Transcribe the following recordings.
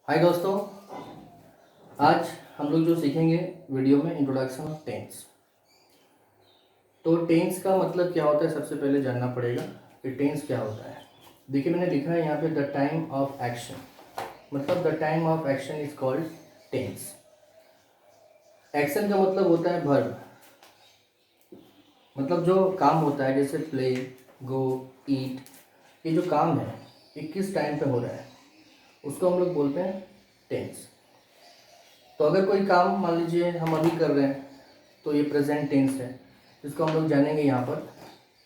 हाय दोस्तों, आज हम लोग जो सीखेंगे वीडियो में इंट्रोडक्शन ऑफ टेंस। तो टेंस का मतलब क्या होता है सबसे पहले जानना पड़ेगा कि टेंस क्या होता है। देखिए मैंने लिखा है यहाँ पे द टाइम ऑफ एक्शन, मतलब the time of action is called tense. Action का मतलब होता है वर्ब, मतलब जो काम होता है जैसे प्ले, गो, ईट, ये जो काम है ये किस टाइम पे हो रहा है उसको हम लोग बोलते हैं टेंस। तो अगर कोई काम मान लीजिए हम अभी कर रहे हैं तो ये प्रेजेंट टेंस है, जिसको हम लोग जानेंगे यहाँ पर।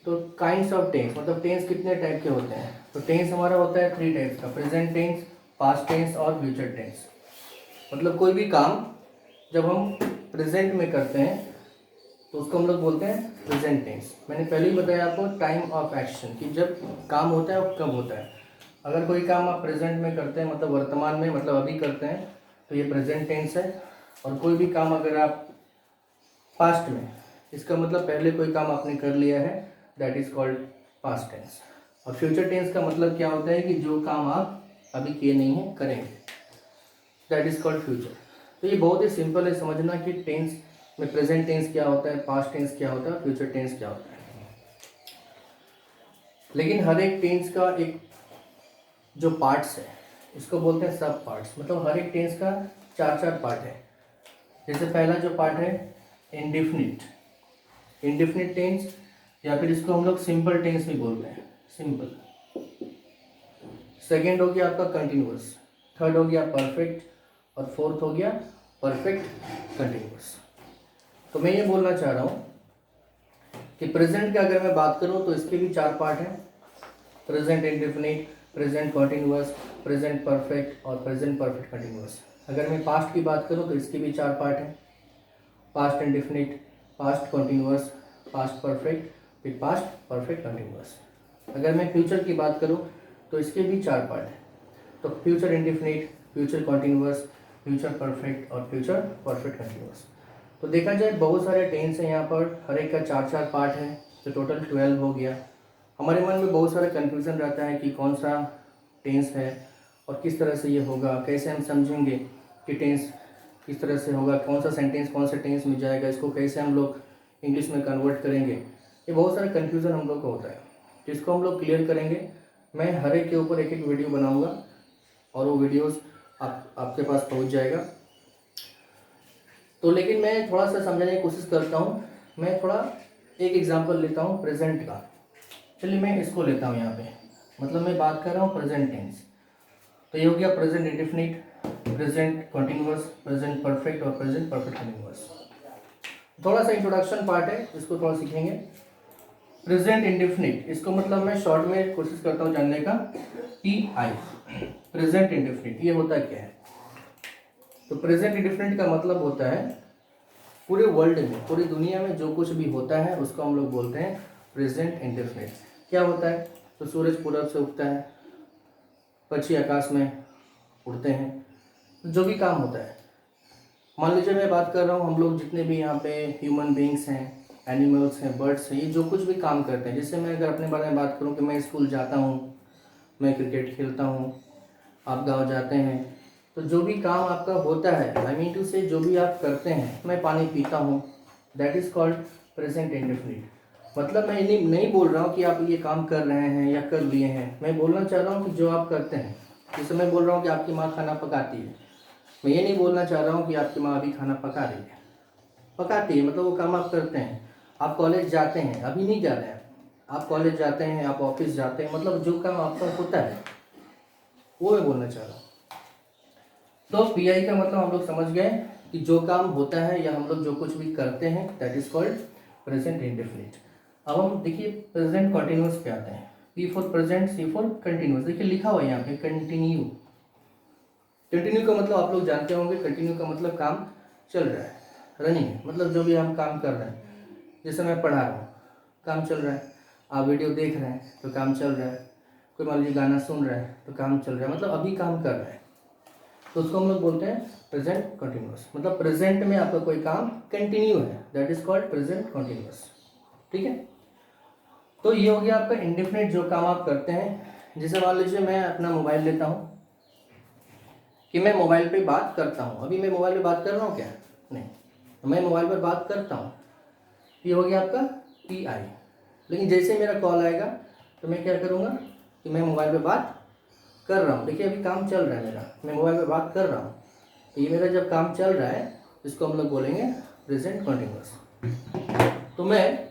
तो काइंड्स ऑफ टेंस, मतलब टेंस कितने टाइप के होते हैं। तो टेंस हमारा होता है 3 टाइप्स का, प्रेजेंट टेंस, पास्ट टेंस और फ्यूचर टेंस। मतलब कोई भी काम जब हम प्रेजेंट में करते हैं तो उसको हम लोग बोलते हैं प्रेजेंट टेंस। मैंने पहले ही बताया आपको टाइम ऑफ एक्शन कि जब काम होता है वो कब होता है। अगर कोई काम आप प्रेजेंट में करते हैं मतलब वर्तमान में, मतलब अभी करते हैं, तो ये प्रेजेंट टेंस है। और कोई भी काम अगर आप पास्ट में, इसका मतलब पहले कोई काम आपने कर लिया है, that is called past tense. और फ्यूचर टेंस का मतलब क्या होता है कि जो काम आप अभी किए नहीं हैं करेंगे, दैट इज कॉल्ड फ्यूचर। तो ये बहुत ही सिंपल है समझना कि टेंस में प्रेजेंट टेंस क्या होता है, पास्ट टेंस क्या होता है, फ्यूचर टेंस क्या होता है। लेकिन हर एक टेंस का एक जो पार्ट्स है इसको बोलते हैं सब पार्ट्स, मतलब हर एक टेंस का 4 पार्ट है। जैसे पहला जो पार्ट है इंडिफिनिट, इंडिफिनिट टेंस, या फिर इसको हम लोग सिंपल टेंस भी बोलते हैं, सिंपल। सेकेंड हो गया आपका कंटिन्यूअस, थर्ड हो गया परफेक्ट, और फोर्थ हो गया परफेक्ट कंटिन्यूअस। तो मैं ये बोलना चाह रहा हूँ कि प्रेजेंट की अगर मैं बात करूँ तो इसके भी 4 पार्ट हैं, present indefinite, present continuous, present perfect और प्रेजेंट परफेक्ट कंटिन्यूअस। अगर मैं पास्ट की बात करूँ तो इसके भी 4 पार्ट हैं, past indefinite, past continuous, past perfect, फिर पास्ट परफेक्ट कंटिन्यूअस। अगर मैं फ्यूचर की बात करूँ तो इसके भी 4 पार्ट हैं, तो future indefinite, future continuous, future perfect और फ्यूचर परफेक्ट कंटिन्यूअस। तो देखा जाए बहुत सारे टेंस हैं यहाँ पर, हर एक का 4 पार्ट है, तो टोटल 12 हो गया। हमारे मन में बहुत सारा कन्फ्यूज़न रहता है कि कौन सा टेंस है और किस तरह से ये होगा, कैसे हम समझेंगे कि टेंस किस तरह से होगा, कौन सा सेंटेंस कौन से टेंस में जाएगा, इसको कैसे हम लोग इंग्लिश में कन्वर्ट करेंगे। ये बहुत सारा कन्फ्यूज़न हम लोग को होता है, जिसको हम लोग क्लियर करेंगे। मैं हर एक के ऊपर एक एक वीडियो बनाऊंगा और वो वीडियोस आपके पास पहुंच जाएगा। तो लेकिन मैं थोड़ा सा समझाने की कोशिश करता हूँ। मैं थोड़ा एक एग्जांपल लेता हूँ प्रेजेंट का। चलिए मैं इसको लेता हूँ यहाँ पे, मतलब मैं बात कर रहा हूँ प्रेजेंट टेंस। तो ये हो गया present indefinite, present continuous, present perfect और प्रेजेंट परफेक्ट कंटिन्यूअस। थोड़ा सा इंट्रोडक्शन पार्ट है, इसको थोड़ा सीखेंगे। प्रेजेंट इंडेफिनिट, इसको मतलब मैं शॉर्ट में कोशिश करता हूँ जानने का, PI, प्रेजेंट इंडेफिनिट, ये होता क्या है। तो प्रेजेंट इंडेफिनिट का मतलब होता है पूरे वर्ल्ड में, पूरी दुनिया में जो कुछ भी होता है उसको हम लोग बोलते हैं प्रेजेंट इंडेफिनिट। क्या होता है, तो सूरज पूरब से उगता है, पक्षी आकाश में उड़ते हैं, जो भी काम होता है। मान लीजिए मैं बात कर रहा हूँ, हम लोग जितने भी यहाँ पे ह्यूमन बींग्स हैं, एनिमल्स हैं, बर्ड्स हैं, ये जो कुछ भी काम करते हैं। जैसे मैं अगर अपने बारे में बात करूँ कि मैं स्कूल जाता हूँ, मैं क्रिकेट खेलता हूँ, आप गाँव जाते हैं, तो जो भी काम आपका होता है, आई मीन टू से जो भी आप करते हैं, मैं पानी पीता हूँ, that is called present indefinite. मतलब मैं नहीं बोल रहा हूँ कि आप ये काम कर रहे हैं या कर लिए हैं, मैं बोलना चाह रहा हूँ कि जो आप करते हैं। जैसे मैं बोल रहा हूँ कि आपकी माँ खाना पकाती है, मैं ये नहीं बोलना चाह रहा हूँ कि आपकी माँ अभी खाना पका रही है, पकाती है, मतलब वो काम आप करते हैं। आप कॉलेज जाते हैं, अभी नहीं जा रहे हैं, आप कॉलेज जाते हैं, आप ऑफिस जाते हैं, मतलब जो काम आपका होता है वो मैं बोलना चाह रहा हूँ। तो PI का मतलब हम लोग समझ गए कि जो काम होता है या हम लोग जो कुछ भी करते हैं, that is called present indefinite. अब हम देखिए प्रेजेंट कॉन्टिन्यूअस पे आते हैं। P for present, C for continuous. देखिए लिखा हुआ है यहाँ पे कंटिन्यू। कंटिन्यू का मतलब आप लोग जानते होंगे, कंटिन्यू का मतलब काम चल रहा है, रनिंग है, मतलब जो भी हम काम कर रहे हैं। जैसे मैं पढ़ा रहा हूँ, काम चल रहा है, आप वीडियो देख रहे हैं तो काम चल रहा है, कोई मान लीजिए गाना सुन रहा है तो काम चल रहा है, मतलब अभी काम कर रहा है, तो उसको हम लोग बोलते हैं प्रेजेंट कंटिन्यूअस। मतलब प्रेजेंट में आपका कोई काम कंटिन्यू है, that is called present continuous. ठीक है, तो ये हो गया आपका इंडेफिनिट, जो काम आप करते हैं। जैसे मान लीजिए मैं अपना मोबाइल लेता हूँ, कि मैं मोबाइल पे बात करता हूँ। अभी मैं मोबाइल पे बात कर रहा हूँ क्या? नहीं, मैं मोबाइल पर बात करता हूँ। ये हो गया आपका PI। लेकिन जैसे मेरा कॉल आएगा तो मैं क्या करूँगा कि मैं मोबाइल पे बात कर रहा हूँ। देखिए अभी काम चल रहा है मेरा, मैं मोबाइल पे बात कर रहा हूँ। तो ये मेरा जब काम चल रहा है इसको हम लोग बोलेंगे प्रेजेंट कंटिन्यूअस। तो मैं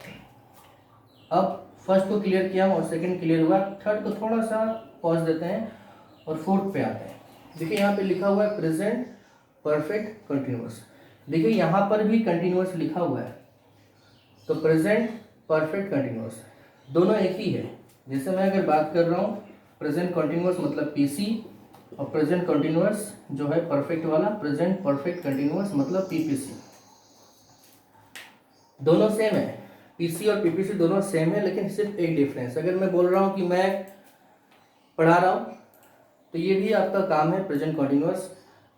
अब फर्स्ट को क्लियर किया और सेकंड क्लियर हुआ, थर्ड को थोड़ा सा पॉज देते हैं और फोर्थ पे आते हैं। देखिए यहाँ पे लिखा हुआ है प्रेजेंट परफेक्ट कंटिन्यूअस। देखिए यहाँ पर भी कंटिन्यूअस लिखा हुआ है, तो प्रेजेंट परफेक्ट कंटिन्यूअस दोनों एक ही है। जैसे मैं अगर बात कर रहा हूँ प्रेजेंट कंटिन्यूअस मतलब PC, और प्रेजेंट कंटिन्यूअस जो है परफेक्ट वाला प्रेजेंट परफेक्ट कंटिन्यूअस मतलब PPC। दोनों सेम है, PC और PPC दोनों सेम है, लेकिन सिर्फ एक डिफरेंस। अगर मैं बोल रहा हूँ कि मैं पढ़ा रहा हूँ तो ये भी आपका काम है प्रेजेंट कंटिन्यूअस।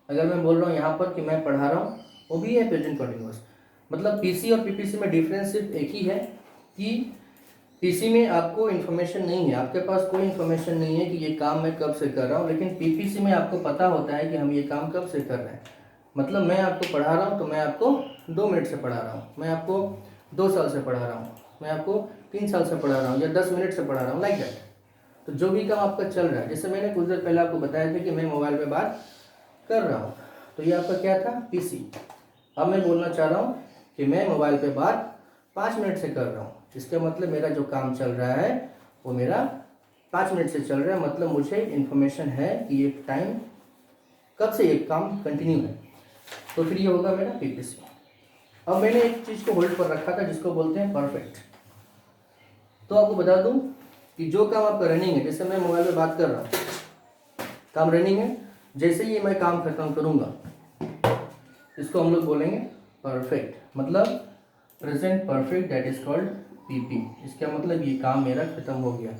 अगर मैं बोल रहा हूँ यहाँ पर कि मैं पढ़ा रहा हूँ वो भी है प्रेजेंट कंटिन्यूअस। मतलब PC और PPC में डिफरेंस सिर्फ एक ही है कि PC में आपको इन्फॉर्मेशन नहीं है, आपके पास कोई इन्फॉर्मेशन नहीं है कि ये काम मैं कब से कर रहा हूँ, लेकिन PPC में आपको पता होता है कि हम ये काम कब से कर रहे हैं। मतलब मैं आपको पढ़ा रहा हूँ तो मैं आपको 2 मिनट से पढ़ा रहा हूँ, मैं आपको 2 साल से पढ़ा रहा हूँ, मैं आपको 3 साल से पढ़ा रहा हूँ या 10 मिनट से पढ़ा रहा हूँ, लाइक दैट। तो जो भी काम आपका चल रहा है, जैसे मैंने कुछ देर पहले आपको बताया था कि मैं मोबाइल पे बात कर रहा हूँ, तो ये आपका क्या था? PC। अब मैं बोलना चाह रहा हूँ कि मैं मोबाइल पे बात 5 मिनट से कर रहा हूँ। इसका मतलब मेरा जो काम चल रहा है वो मेरा 5 मिनट से चल रहा है। मतलब मुझे इन्फॉर्मेशन है कि ये टाइम कब से ये काम कंटिन्यू है, तो फिर ये होगा मेरा PPC। अब मैंने एक चीज़ को होल्ड पर रखा था जिसको बोलते हैं परफेक्ट। तो आपको बता दूं कि जो काम आपका रनिंग है, जैसे मैं मोबाइल पे बात कर रहा हूँ, काम रनिंग है, जैसे ही मैं काम खत्म करूँगा इसको हम लोग बोलेंगे परफेक्ट, मतलब present perfect, that is called PP। इसका मतलब ये काम मेरा खत्म हो गया।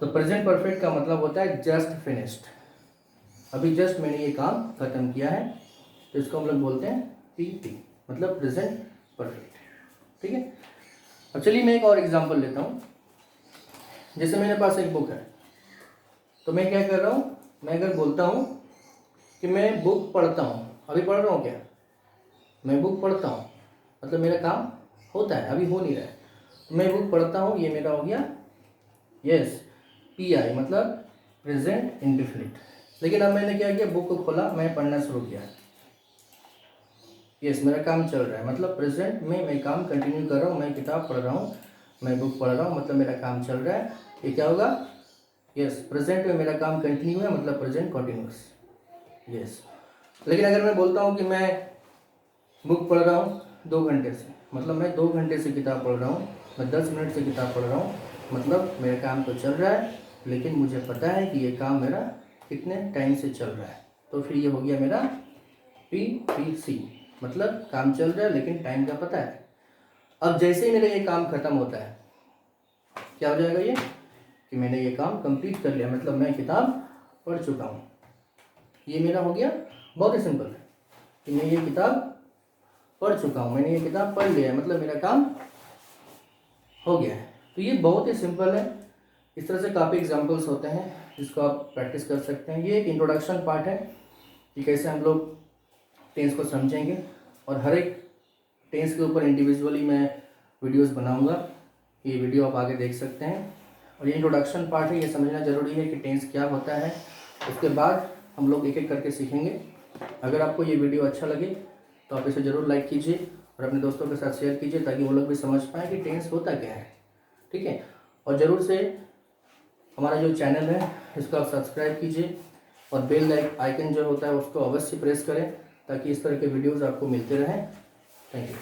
तो प्रेजेंट परफेक्ट का मतलब होता है जस्ट फिनिश्ड, अभी जस्ट मैंने ये काम खत्म किया है, तो इसको हम लोग बोलते हैं PP, मतलब प्रेजेंट परफेक्ट। ठीक है। अब चलिए मैं एक और एग्जांपल लेता हूँ। जैसे मेरे पास एक बुक है, तो मैं क्या कर रहा हूँ, मैं अगर बोलता हूँ कि मैं बुक पढ़ता हूँ, अभी पढ़ रहा हूँ क्या? मैं बुक पढ़ता हूँ, मतलब मेरा काम होता है, अभी हो नहीं रहा है, तो मैं बुक पढ़ता हूँ, ये मेरा हो गया यस PI, मतलब प्रेजेंट इंडेफिनिट। लेकिन अब मैंने क्या किया, बुक को खोला, मैं पढ़ना शुरू किया, यस मेरा काम चल रहा है, मतलब प्रेजेंट में मैं काम कंटिन्यू कर रहा हूँ, मैं किताब पढ़ रहा हूँ, मैं बुक पढ़ रहा हूँ, मतलब मेरा काम चल रहा है। ये क्या होगा? यस प्रेजेंट में मेरा काम कंटिन्यू है, मतलब प्रेजेंट कंटिन्यूअस। यस। लेकिन अगर मैं बोलता हूँ कि मैं बुक पढ़ रहा हूँ 2 घंटे से, मतलब मैं 2 घंटे से किताब पढ़ रहा हूँ, मैं 10 मिनट से किताब पढ़ रहा हूँ, मतलब मेरा काम तो चल रहा है, लेकिन मुझे पता है कि ये काम मेरा कितने टाइम से चल रहा है। तो फिर ये हो गया मेरा PPC, मतलब काम चल रहा है लेकिन टाइम का पता है। अब जैसे ही मेरा ये काम खत्म होता है, क्या हो जाएगा ये कि मैंने ये काम कंप्लीट कर लिया, मतलब मैं किताब पढ़ चुका हूँ। ये मेरा हो गया, बहुत ही सिंपल है कि मैं ये किताब पढ़ चुका हूँ, मैंने ये किताब पढ़ लिया है, मतलब मेरा काम हो गया है। तो ये बहुत ही सिंपल है। इस तरह से काफ़ी एग्जांपल्स होते हैं जिसको आप प्रैक्टिस कर सकते हैं। ये एक इंट्रोडक्शन पार्ट है कि कैसे हम लोग टेंस को समझेंगे, और हर एक टेंस के ऊपर इंडिविजुअली मैं वीडियोस बनाऊंगा, ये वीडियो आप आगे देख सकते हैं। और ये इंट्रोडक्शन पार्ट है, ये समझना ज़रूरी है कि टेंस क्या होता है, उसके बाद हम लोग एक एक करके सीखेंगे। अगर आपको ये वीडियो अच्छा लगे तो आप इसे ज़रूर लाइक कीजिए और अपने दोस्तों के साथ शेयर कीजिए, ताकि वो लोग भी समझ पाएँ कि टेंस होता क्या है। ठीक है। और ज़रूर से हमारा जो चैनल है इसको आप सब्सक्राइब कीजिए, और बेल आइकन जो होता है उसको अवश्य प्रेस करें, ताकि इस तरह के वीडियोज़ आपको मिलते रहें। Thank you.